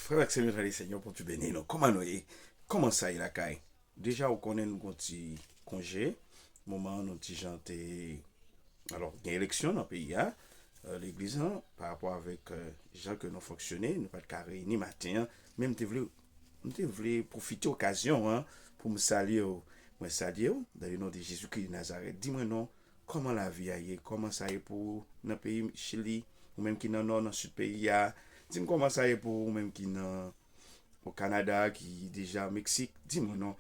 Frère Maxime, je Seigneur pour te bénir. Non? Comment ça il a caille? Déjà, on connaît nous un petit congé. Moment, nous petit janté. Alors, il y a une élection dans le pays. Hein? L'église, hein, par rapport avec les gens que nous fonctionnons, nous pas de carré ni matin. Hein? Même tu voulais profiter de l'occasion hein, pour me saluer. Moi, saluer dans le nom de Jésus-Christ de Nazareth. Dis-moi non, comment la vie a été? Comment ça y est pour le pays Chili? Ou même qui dans le nord, dans le sud pays. Dis-moi comment ça y est pour ou même qui dans au Canada, qui déjà au Mexique. Dis-moi non,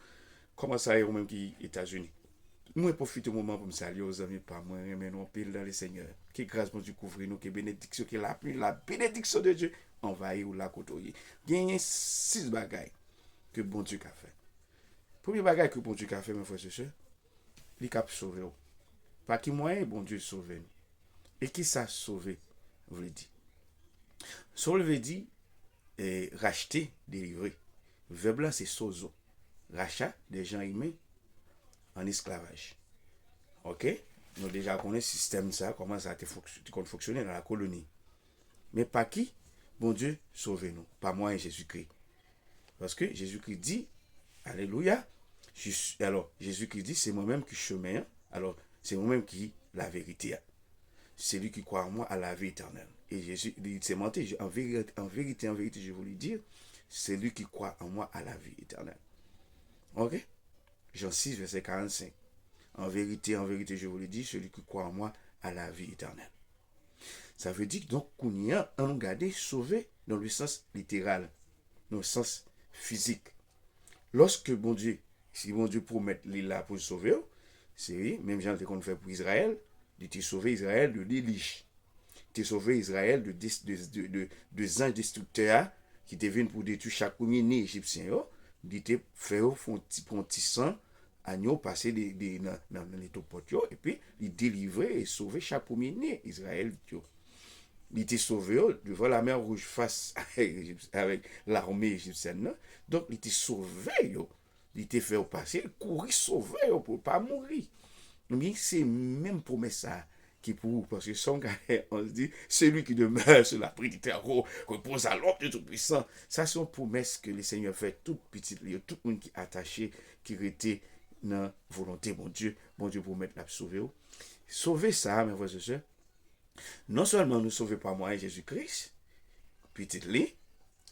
comment ça y est ou même qui États-Unis. Moi, profite du moment pour me saluer aux amis, pas moi, mais non, pile dans le Seigneur. Que grâce pour Dieu couvrir nous, que bénédiction, que la bénédiction de Dieu envahit ou la côtoyer. Il y a 6 bagailles que bon Dieu a fait. Premier bagaille que bon Dieu a fait, mes frères et sœurs, il a sauvé. Pas qui moyen, bon Dieu sauvé. Et qui ça sauvé, vous le dites. Sauvé veut dire racheter, délivrer. Verbe là, c'est sozo. Rachat des gens humains en esclavage. Ok? Nous déjà connaissons le système ça, comment ça a fonctionné dans la colonie. Mais pas qui? Bon Dieu, sauvez-nous. Pas moi et Jésus-Christ. Parce que Jésus-Christ dit, Alléluia. Alors, Jésus-Christ dit, c'est moi-même qui chemin. Alors, c'est moi-même qui la vérité. C'est lui qui croit en moi à la vie éternelle. Et Jésus, il s'est menti. En vérité, je vous le dire, c'est lui qui croit en moi à la vie éternelle. Ok? Jean 6, verset 45. En vérité, je vous le dis, celui qui croit en moi a la vie éternelle. Ça veut dire donc qu'on y a un gardé sauvé dans le sens littéral, dans le sens physique. Lorsque bon Dieu, si bon Dieu promet l'île là pour sauver, c'est même gens qu'on fait pour Israël, il t'a sauvé Israël de l'Élige. Il t'a sauvé Israël de anges destructeurs qui deviennent pour détruire chaque premier-né égyptien. Il t'a fait un petit sang agneau passer dans les topotes et puis il délivrer et sauver chaque premier-né Israël. Il était sauvé devant la mer rouge face avec l'armée égyptienne. Donc il était sauvé. Il était fait passer, courir sauvé pour ne pas mourir. Mais c'est même promesse ça qui pour parce que son gars, on se dit, celui qui demeure sur la prix du terreau, repose à l'ombre du Tout-Puissant. Ça, c'est une promesse que le Seigneur fait toute petite, tout le monde qui est attaché, qui était dans la volonté, bon Dieu pour mettre la sauver. Sauver ça, mes frères et sœurs, non seulement nous sauver par moi et Jésus-Christ, petite lit,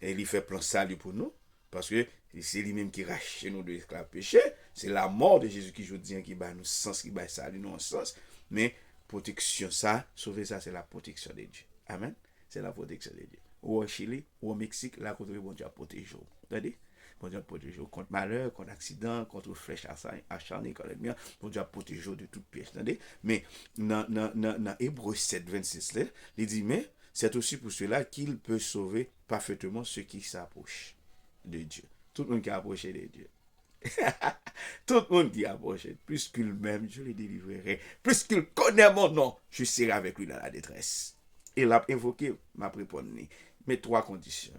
et il fait plan salut pour nous, parce que c'est lui-même qui rachète nous de l'esclave péché, c'est la mort de Jésus qui je dis qui bat nous sens, qui bat salut nous en sens, mais protection ça, sauver ça, c'est la protection de Dieu. Amen. C'est la protection de Dieu. Ou au Chili, ou au Mexique, là, contre bon Dieu a protégé. Vous entendez? Bon Dieu a protégé contre malheur, contre accident, contre flèche acharnée, contre l'ennemi. Bon Dieu a protégé de toute pièce. Entendez? Mais dans Hébreu 7, 26, là, il dit, mais c'est aussi pour cela qu'il peut sauver parfaitement ceux qui s'approchent de Dieu. Tout le monde qui a approché de Dieu. Tout le monde qui approche, plus qu'il m'aime, je le délivrerai. Plus qu'il connaît mon nom, je serai avec lui dans la détresse. Il a invoqué ma réponse. Mes 3 conditions.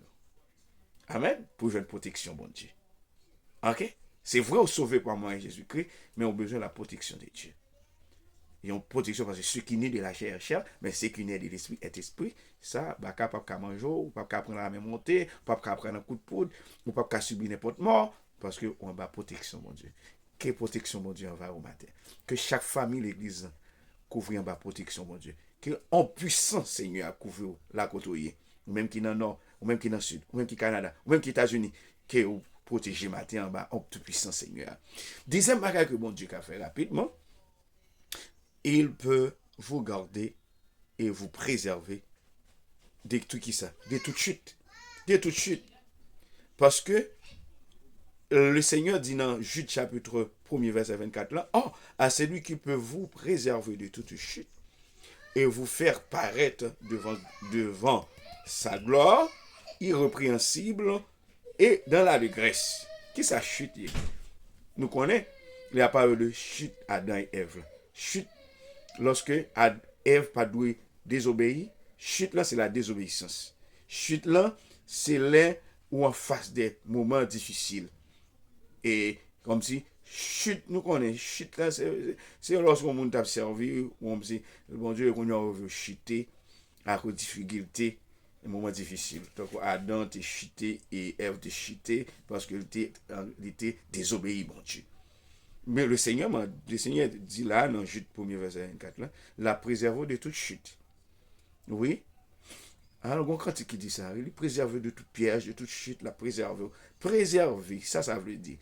Amen. Pour jouer une protection, bon Dieu. Ok? C'est vrai, on sauvé par moi et Jésus-Christ, mais on a besoin de la protection de Dieu. Et on protection parce que ceux qui naissent de la chair, mais ceux qui naissent de l'esprit est esprit. Ça, bah, pas qu'à manger, ou pas qu'à prendre la même montée, pas qu'à prendre un coup de poudre, ou pas qu'à subir n'importe mort. Parce qu'on va protection, mon Dieu. Quelle protection, mon Dieu, on va au matin. Que chaque famille, l'église, couvre en bas protection, mon Dieu. Que en puissance, Seigneur, couvre la côte ou même qui dans le nord, ou même qui dans le sud, ou même qui Canada, ou même qui États-Unis, que vous protégez matin en bas, en tout puissant, Seigneur. Deuxième bagage que mon Dieu a fait rapidement, il peut vous garder et vous préserver de tout qui ça, de toute chute. De toute chute. Parce que le Seigneur dit dans Jude chapitre 1er verset 24 là, oh, à celui qui peut vous préserver de toute chute et vous faire paraître devant sa gloire, irrépréhensible et dans la dégresse. Qui ça chute? Nous connaissons, il y a pas de chute Adam et Ève. Chute, lorsque Ève pas doué désobéir, chute là c'est la désobéissance. Chute là, c'est là où en face des moments difficiles. Et comme si, chute, nous connaissons, chute là, c'est lorsqu'on monde t'a servi, ou on dit, bon Dieu, qu'on a chuté, à cause de difficulté, un moment difficile. Donc Adam était chuté et Ève était chutée parce qu'il était désobéi, bon Dieu. Mais le Seigneur dit là, dans Jude 1er verset 24, là, la préserve de toute chute. Oui. Alors, quand il dit ça, il est préservé de toute piège, de toute chute, la préserver. Préserver, ça veut dire.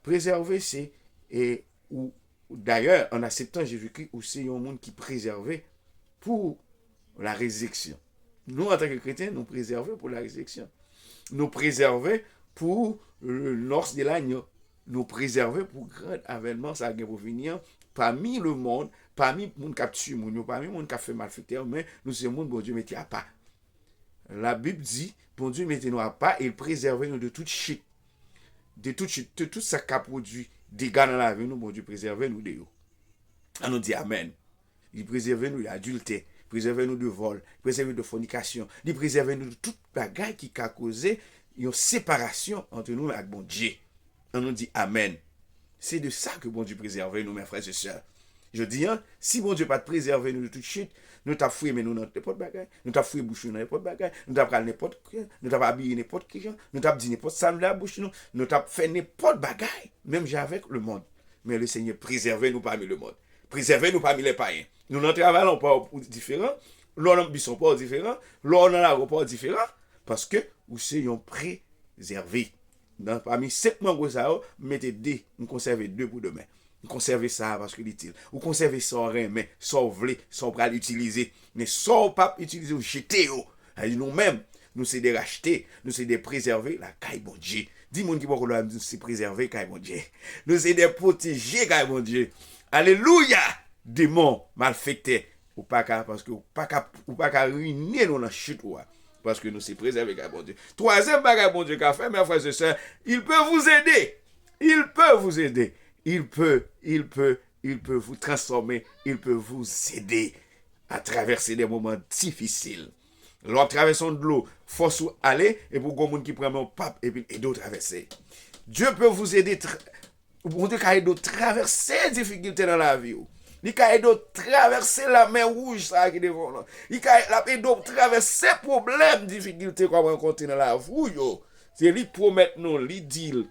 Préserver, c'est, et, ou, d'ailleurs, en acceptant Jésus-Christ, c'est un monde qui est préservé pour la résurrection. Nous, en tant que chrétiens, nous préserver pour la résurrection. Nous préserver pour le noce de l'agneau. Nous préserver pour grand avènement, ça va venir parmi le monde, parmi le monde qui a tué, parmi le monde qui a fait malfaiteur, mais nous, c'est le monde, bon Dieu, mettez à pas. La Bible dit, bon Dieu, mettez-nous à pas et préservez-nous de toute chute. De toute chute, de tout ça qui a produit dégâts dans la vie, nous, bon Dieu, préservez-nous de eux. On nous dit Amen. Il préserve nous d'adultère, préserve nous de vol, préserve de fornication, il préserve nous de toute bagaille qui a causé une séparation entre nous et bon Dieu. On nous dit Amen. C'est de ça que bon Dieu préserve nous, mes frères et sœurs. Je dis, hein, si bon Dieu pas préserver nous de toute chute, nous t'as fouillé mais nous dans n'importe bagaille, nous t'as fouillé bouche dans n'importe bagaille, nous t'as pris n'importe quoi, nous t'as habillé n'importe qui, nous t'as dit n'importe ça dans la bouche nous t'as fait n'importe bagaille, même avec le monde. Mais le Seigneur préserve nous parmi le monde. Préservez nous parmi les païens. Nous n'en travaillons pas différents, nous n'en sont pas différents, nous n'en avons pas différents, parce que nous sommes préservés. Parmi 7 membres, mettez 2, nous conservez 2 pour demain. Vous conservez ça parce que l'utile. Vous conservez ça rien, mais ça vous voulez, ça vous pouvez l'utiliser. Mais ça vous pas utiliser, vous jetez. Nous-mêmes, nous sommes des rachetés, nous sommes des préservés, la caille bon Dieu. Dis-moi qui va nous sommes préservés, caille bon Dieu. Nous sommes des protégés, caille bon Dieu. Alléluia! Démons malfaiteurs. Ou pas parce que ou pas ruiner nous dans la chute. Parce que nous sommes préservés, caille bon Dieu. Troisième bagage bon Dieu qu'a fait, mes frères et sœurs, il peut vous aider. Il peut vous aider. Il peut vous transformer, il peut vous aider à traverser des moments difficiles. Lorsque traversons de l'eau, force ou aller, et pour qu'on monde qui prend mon pape, et puis d'autres traverser. Dieu peut vous aider, pour que traverser les difficultés dans la vie. Il peut aider traverser la mer rouge, ça qui est devant nous. Il peut aider traverser les problèmes, difficultés qu'on rencontre dans la vie. C'est lui promet nous, lui dit.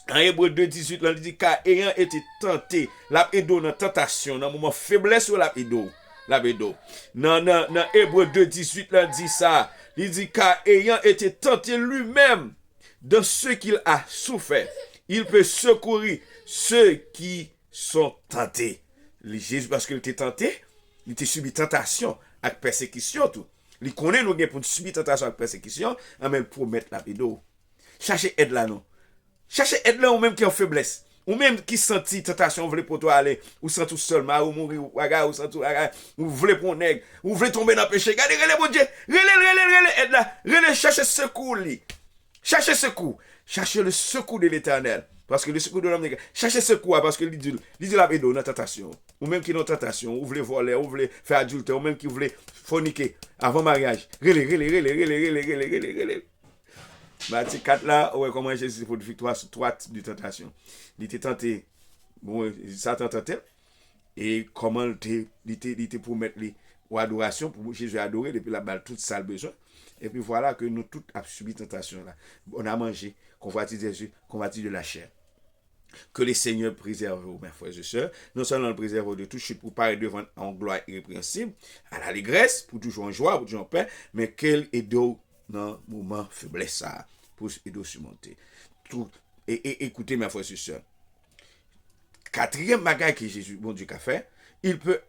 En Hébreu 2:18, là, il dit car ayant été tenté, la dans la tentation, dans le moment faiblesse ou la pédo. Dans Hébreu 2:18, là, il dit ça. Il dit car ayant été tenté lui-même dans ce qu'il a souffert, il peut secourir ceux qui sont tentés. Jésus, parce qu'il était tenté, il était subi tentation avec persécution tout. Il connaît nous pour subir tentation avec persécution, mais il promet la pédo. Cherchez aide là non. Cherchez aide là ou même qui en faiblesse. Ou même qui sentit tentation, vous voulez pour toi aller, ou sent tout seul, ou mourir, ou sent tout, ou voulez pour un nègre, ou voulez tomber dans le péché. Regardez, mon Dieu, relève, aide là, relève, cherchez secours, lui. Cherchez secours. Cherchez le secours de l'éternel. Parce que le secours de l'homme, cherchez secours, parce que il dit la bédo dans tentation. Ou même qui dans tentation, ou voulez voler, ou voulez faire adultère, ou même qui voulez forniquer avant mariage. Relève. Matthieu 4 là, ouais, comment Jésus pour victoire sur 3 types de tentation. Il était tenté, bon, Satan tentait, et comment il était pour mettre les ou adoration, pour Jésus adorer, depuis la balle toute sale besoin. Et puis voilà que nous tous avons subi tentation là. On a mangé, convoitise Jésus, convoitise de la chair. Que les Seigneurs préservent, mes frères et sœurs, non seulement le préservent de toute chute pour paraître devant en gloire irrépréhensible, à l'allégresse, pour toujours en joie, pour toujours en paix, mais qu'elle est dans le moment faiblesse pour aider à surmonter. Et écoutez, mes frères et sœurs, quatrième bagage que Jésus, bon Dieu, a fait, il peut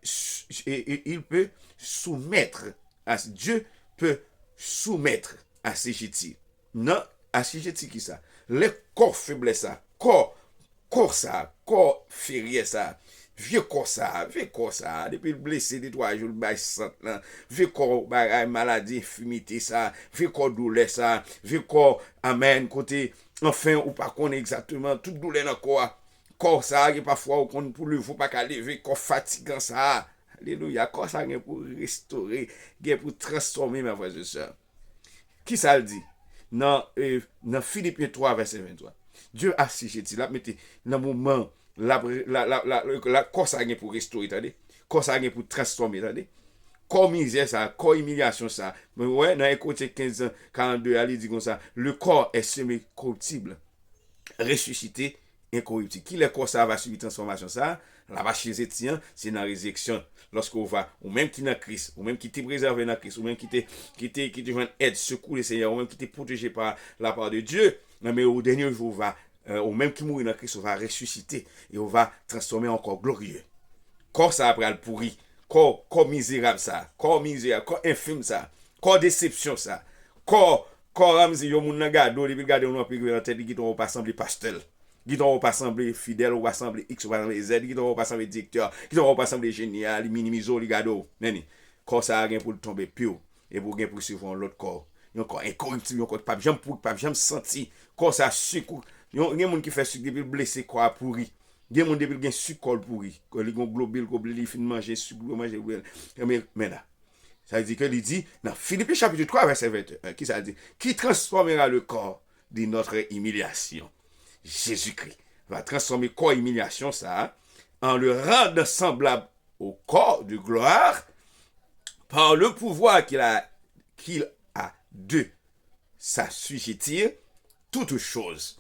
soumettre, Dieu peut soumettre à ces jetis. Non, à ces jetis qui ça? Le corps faiblesse ça, corps férié ça, vieux corps ça, depuis le blessé des 3 jours, vieux corps, maladie, infirmité ça, vieux corps douleur ça, vieux corps, amen, côté, enfin, ou pas qu'on exactement, toute douleur dans le corps ça, qui parfois, on pour le faut pas qu'à lever, corps fatigant ça, alléluia, corps ça, pour restaurer, pour transformer, mes frères et sœurs. Qui ça le dit? Dans Philippiens 3, verset 23. Dieu a sigé, là, mettez, dans le moment, la corps ça pour restaurer, attendez, corps ça pour transformer, attendez, corps misère ça, corps humiliation ça. Mais ouais, dans Écoute 15 42, elle dit comme ça, le corps est semé corruptible, ressuscité incorruptible. Qui le corps ça va subir transformation ça? La va chez Étienne, c'est dans la résurrection. Lorsqu'on va, ou même qui est dans Christ, ou même qui t'est préservé dans Christ, ou même qui te joint aide, secours le Seigneur, ou même qui t'est protégé par la part de Dieu, mais au dernier jour, va, ou même qui mourit dans Christ, on va ressusciter et on va transformer encore glorieux. Corps ça après le pourri, corps misérable ça, corps misérable, corps infime ça, corps déception ça, corps ramzi yo moun nan gado, depuis gade on puis dans tête qui on pas sembler pastel. Qui on pas sembler fidèle, ou pas sembler X, ou pas sembler Z, qui on pas sembler directeur, qui on pas sembler génial, minimiser les gado. Neni, corps ça a rien pour tomber pio et pour gain pour suivre l'autre corps. Yon corps incorruptible, yon corps pas jamais senti, corps ça sucre. Yon moun qui fait sucre depuis blessé corps pourri. Gen moun depuis gen sucre pourri, ko li gon globule ko li fin manger sucre, manger mais là. Ça veut dire que il dit dans Philippiens chapitre 3 verset 21, qui ça dit qui transformera le corps de notre humiliation. Jésus-Christ va transformer corps humiliation ça en le rendant semblable au corps de gloire par le pouvoir qu'il a de s'assujettir toutes choses.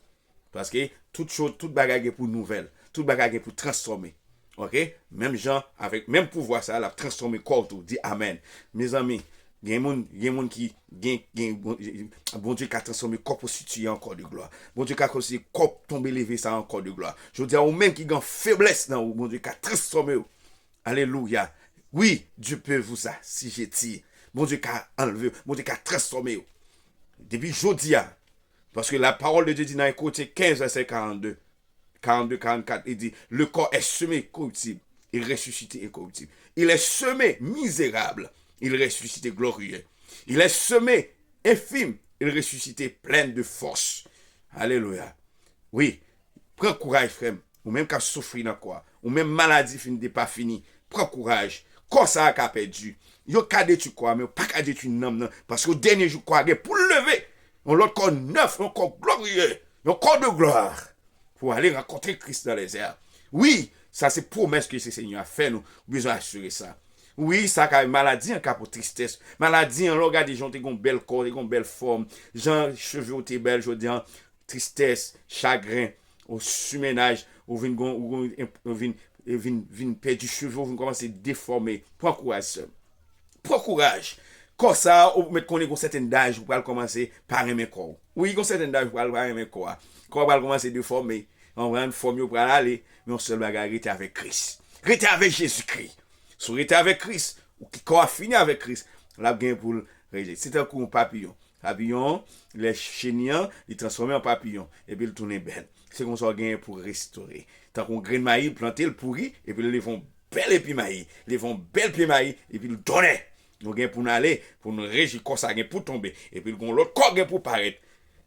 Parce que toute chose, toute bagarre est pour nouvelle, toute bagarre est pour transformer. OK? Même gens avec même pouvoir ça la transformer corps tout. Dit amen. Mes amis, il y a des gens qui bon Dieu qui a transformé corps pour situer en corps de gloire. Bon Dieu qui a transformé corps tomber lever ça en corps de gloire. Je veux dire ou même qui ont faiblesse dans bon Dieu qui a transformé. Alléluia. Oui, Dieu peut vous ça si j'ai dit. Bon Dieu qui a enlevé, bon Dieu qui a transformé. Depuis jeudi, parce que la parole de Dieu dit dans Écoute 15 verset 42, 44, il dit, le corps est semé corruptible, il ressuscité incorruptible. Il est semé misérable, il ressuscité glorieux. Il est semé infime, il ressuscité plein de force. Alléluia. Oui, prends courage, frère. Ou même qu'à souffrir dans quoi, ou même maladie n'est pas fini. Prends courage. Corps ça a perdu. Yo ka détruit quoi, mais pas ka détruit non, parce que au dernier jour quoi, pour lever, on l'autre corps neuf, un corps glorieux, un corps de gloire, pour aller rencontrer Christ dans les airs. Oui, ça c'est promesse que ce Seigneur a fait, nous besoin assurer ça. Oui, ça a maladie en cas pour tristesse. Maladie en regard des gens qui ont une belle corps, qui ont une belle forme, gens cheveux ont été belles, je dis tristesse, chagrin, au surménage, ou vin perdre du cheveux, vous commencez à déformer. Prends courage, seul. Prends courage. Quand ça, vous mettez qu'on est un certain âge, vous pouvez commencer par aimer corps. Oui, un certain âge, vous pouvez aimer corps. Quand vous commencer à déformer, on va une forme pour aller, mais on se bagarre, rester avec Christ. Rester avec Jésus-Christ. Si vous restez avec Christ, ou qui a fini avec Christ, là, vous gagnez pour le régler. C'est un coup un papillon. Papillon, les chéniens, ils transforment en papillon. Et puis, ils tournent belle. C'est comme ça qu'on gagne pour restaurer. Tant qu'on graine maïs, planter le pourri, et puis ils vont bel épi maïs, ils vont bel pied maïs, et puis ils donnent. Nous gagnons pour nous aller, pour nous régir, comme ça, pour tomber. Et puis l'autre corps pour paraître.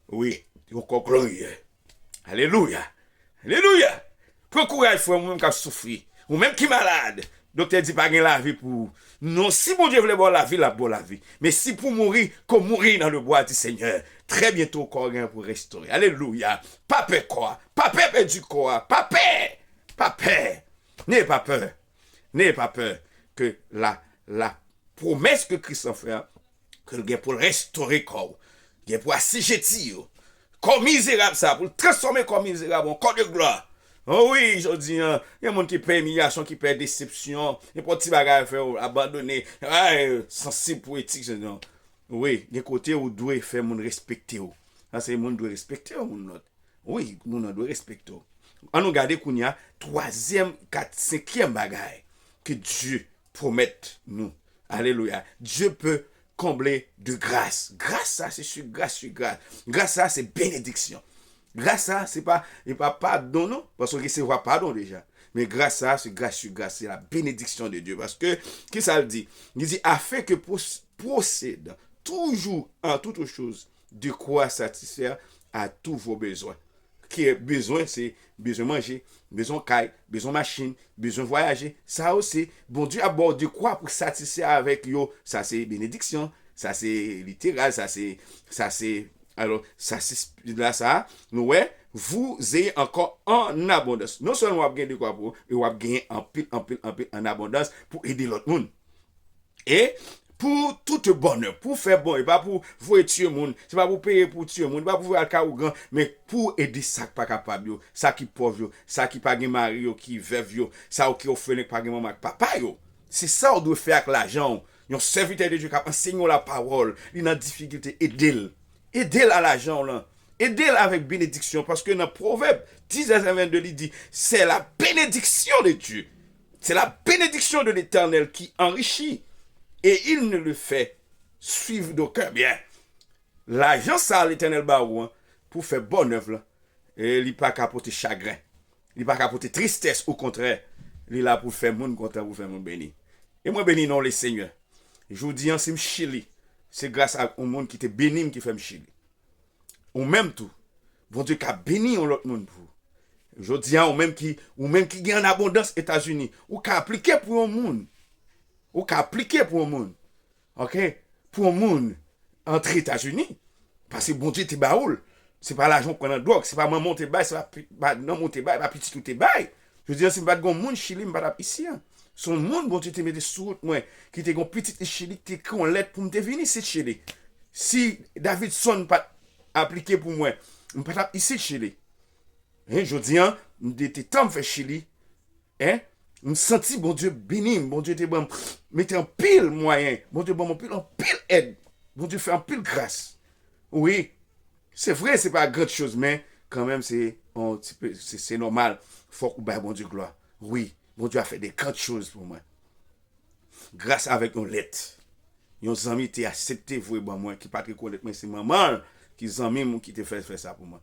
Oui, le corps glorieux. Alléluia. Alléluia. Prends courage, frère, même qui souffre, ou même qui est malade. Docteur dit pas gagner la vie pour. Non, si mon Dieu voulait boire la vie, la boire la vie. Mais si pour mourir, comme mourir dans le bois du Seigneur, très bientôt, corps pour restaurer. Alléluia. Pas peur, quoi. Pas peur du corps. Pas peur. Pas peur. N'ayez pas peur. N'ayez pas peur que la promesse que Christ a fait, que le gars pour restaurer corps, il pour assujettir, corps misérable ça, pour le transformer corps misérable en corps de gloire. Oh oui, je dis, il y a des gens qui paient humiliation, qui paient déception, et pour petit bagage faire abandonner, sensible pour éthique, non. Oui, des côtés où doit faire mon respecter. Ça c'est mon doit respecter mon autre. Oui, mon doit respecter. On nous garde qu'on y a troisième, quatre, cinquième bagage que Dieu promet nous. Alléluia. Dieu peut combler de grâce. Grâce ça c'est sur grâce sur grâce. Grâce ça c'est bénédiction. Grâce ça c'est pas pardon non parce que c'est pas pardon déjà. Mais grâce ça c'est grâce sur grâce, c'est la bénédiction de Dieu parce que qui ça le dit? Il dit afin que procède toujours en toutes choses de quoi satisfaire à tous vos besoins. Qui est besoin, c'est besoin manger, besoin caille, besoin machine, besoin voyager. Ça aussi, bon Dieu aborde de quoi pour satisfaire avec yo. Ça c'est bénédiction, ça c'est littéral, ça c'est, alors ça c'est là ça. Nous ouais, vous ayez encore en abondance. Non seulement vous avez de quoi pour, et vous avez gagné en pile en abondance pour aider l'autre monde. Et pour tout bonheur, pour faire bon, et pas pour vous tuer le monde, c'est pas pour payer pour tuer le monde, pas pour faire le cas ou grand, mais pour aider ça qui pas capable, ça qui pauvre, ça qui pas de mari, qui veuve, ça qui orphelin, pas de maman, papa. C'est ça qu'on doit faire avec l'argent. Un serviteur de Dieu qui enseigne la parole, il a difficulté, aidez-le. Aidez-le à l'argent là. Aidez-le avec bénédiction, parce que dans Proverbe 10 à 22, il dit, c'est la bénédiction de Dieu. C'est la bénédiction de l'Éternel qui enrichit. Et il ne le fait suivre d'aucun bien. L'argent, ça, l'Éternel baou, pour faire bonne œuvre, et il n'est pas capoter chagrin. Il n'est pas capoter tristesse, au contraire. Il est là pour faire mon content, pour faire mon béni. Et moi, béni non, les seigneurs. Je vous dis, c'est Chili. C'est grâce au monde qui te béni qui fait Chili. Ou même tout. Bon Dieu qui a béni l'autre monde pour. Je dis, ou même qui gagne en abondance aux États-Unis. Ou qui a appliqué pour un monde. Ou qui a appliqué pour un monde. Ok? Pour un monde entre États-Unis. Parce que bon Dieu te baoul. C'est pas l'argent qu'on a drogue. C'est pas maman te bail. C'est pas non te bail. Pas petit tout te bail. Je veux dire, c'est pas de monde Chili, pas ici. Son monde, bon Dieu te met des sous moi. Qui te gon petit Chili, qui te con lettre pour me venir ici Chili. Si Davidson pas appliqué pour moi, je pas ici Chili. Hein, je dis, j'étais temps de faire Chili. Hein? Je me senti, bon Dieu, béni. Bon Dieu, te bon, mettez un pile moyen. Bon Dieu, bon, un pile aide. Bon Dieu, fait un pile grâce. Oui, c'est vrai, c'est pas grande chose, mais quand même, c'est normal. Faut que bon Dieu gloire. Oui, bon Dieu a fait des grandes choses pour moi. Grâce avec une lettre. Yon amis t'es accepté vous bon moi qui pas reconnaître mais c'est maman qui amis qui te fait ça pour moi.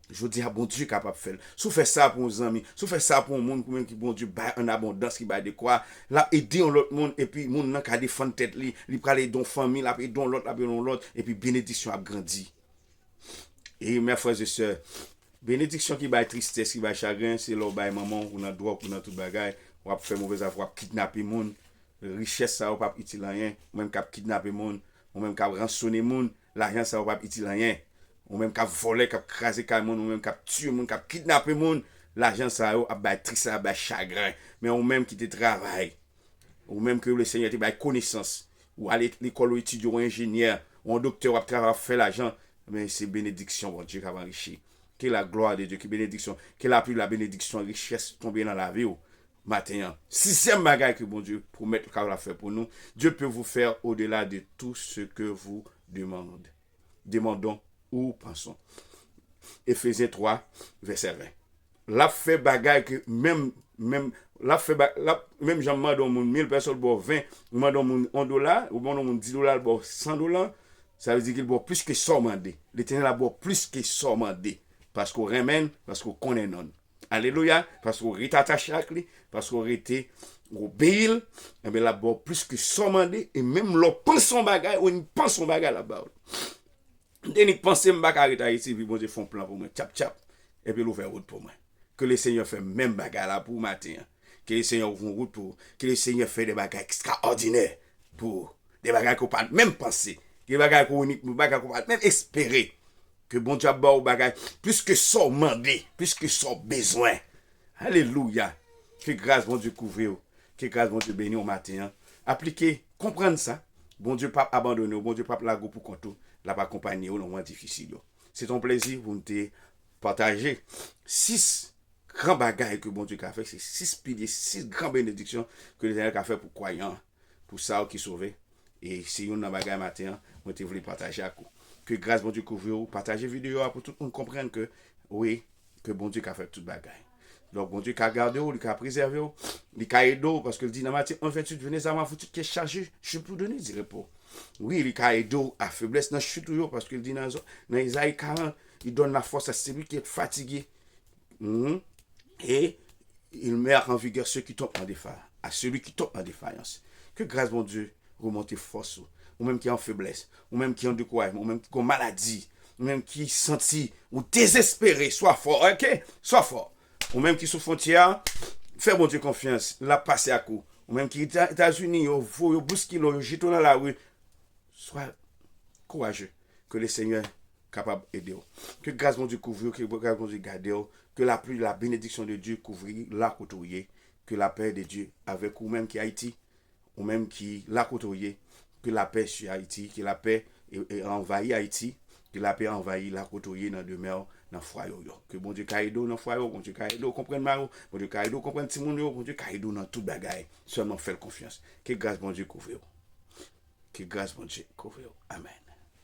Je dis à bon Dieu capable de faire. Si fait ça pour nos amis, si fait ça pour un monde qui bon Dieu bail en abondance qui bail de quoi, là aider l'autre monde et puis monde nan ka défendre tête li, li parler don famille, là et don l'autre et puis bénédiction a grandi. Et mes frères et sœurs, bénédiction qui bail tristesse, qui bail chagrin, c'est là bail maman ou nan drogue ou nan tout bagay, ou faire mauvaise affaire, kidnapper monde. Richesse ça ou pas utile rien, ou même cap kidnapper monde, ou même cap rançonner monde, l'argent ça ou pas utile rien. Ou même cap voler, cap craser quelqu'un, ou même cap tuer monde, cap kidnapper monde, l'argent ça a ba triste, a ba chagrin, mais ou même qui te travaille, ou même que le Seigneur te ba connaissance, ou aller l'école ou étudier ou ingénieur, ou un docteur ou travailler faire l'argent, mais c'est bénédiction bon Dieu qui va enrichir. Que la gloire de Dieu, que bénédiction, que la pluie la bénédiction, richesse tomber dans la vie matin. Sixième bagage que bon Dieu promet qu'il va faire pour nous, Dieu peut vous faire au-delà de tout ce que vous demandez. Demandons ou pensons. Éphésiens 3, verset 20. La fait bagage que même j'en demande mon 1000 personnes pour 20, demande mon $1, ou bon mon $10 pour $100, ça veut dire qu'il boit plus que ça demandé. L'Éternel a boit plus que ça demandé parce qu'on remène, parce qu'on connaît non. Alléluia, parce qu'on est attaché à lui, parce qu'on était obéi, et bien là-bas, plus que ça demandé, et même l'on pense son bagage, ou il pense son bagage là-bas. Dès qu'il pense son bagage à ici, puis bon Dieu font plan pour moi, tchap tchap, et puis l'ouvert route pour moi. Que le Seigneur fait même bagage là pour matin. Que le Seigneur ouvre route pour, que le Seigneur fait des bagages extraordinaires pour, des bagages qu'on ne peut pas même penser, des bagages qu'on ne peut pas même espérer. Que bon Dieu a au bagage plus que ça demandé, plus que ça besoin. Alléluia. Que grâce bon Dieu couvre, que grâce bon Dieu béni au matin. Appliquez, comprendre ça. Bon Dieu pas abandonner, bon Dieu pas la pour compte, la pas accompagner au moment difficile. C'est un plaisir pour nous partager 6 grands bagages que bon Dieu a fait, c'est 6 piliers, 6 grandes bénédictions que le Seigneur a fait pour croyants, pour ça qui sauvé. Et si on a bagage matin, on te voulait partager à coup. Que grâce bon Dieu couvre, partagez vidéo pour tout le monde comprendre que oui, que bon Dieu a fait toute bagaille. Donc bon Dieu a gardé, il a préservé, il a aidé parce que le dit dans Matthieu 1:28, venez à moi, vous qui est chargé, je peux donner du repos. Oui, il a aidé à faiblesse dans chute parce que le dit dans Isaïe 40, il donne la force à celui qui est fatigué. Et il met en vigueur ceux qui tombent en défaillance, à celui qui tombe en défaillance. Que grâce bon Dieu remonte force, ou même qui est en faiblesse, ou même qui est en découragement, ou même qui est en maladie, ou même qui est senti ou désespéré, sois fort, ok? Sois fort. Ou même qui est sous frontière, fais bon Dieu confiance, la passer à coup. Ou même qui est aux États-Unis, au bousquille, au jeté dans la rue, sois courageux, que le Seigneur est capable d'aider. Que grâce mon Dieu couvre, que grâce mon Dieu garde, que la pluie, la bénédiction de Dieu couvre la côté, que la paix de Dieu avec vous même qui est Haïti, ou même qui l'a côtoyé, que la paix sur Haïti, que la paix envahi Haïti, que la paix envahi la côtoyé dans demeure dans foyer yo. Que bon Dieu kaido dans foyer, bon Dieu kaido comprenne ma, bon Dieu kaido comprenne ti moun yo, bon Dieu kaido dans tout bagaille. Seulement faire confiance. Que grâce bon Dieu couvre. Que grâce bon Dieu couvre. Amen.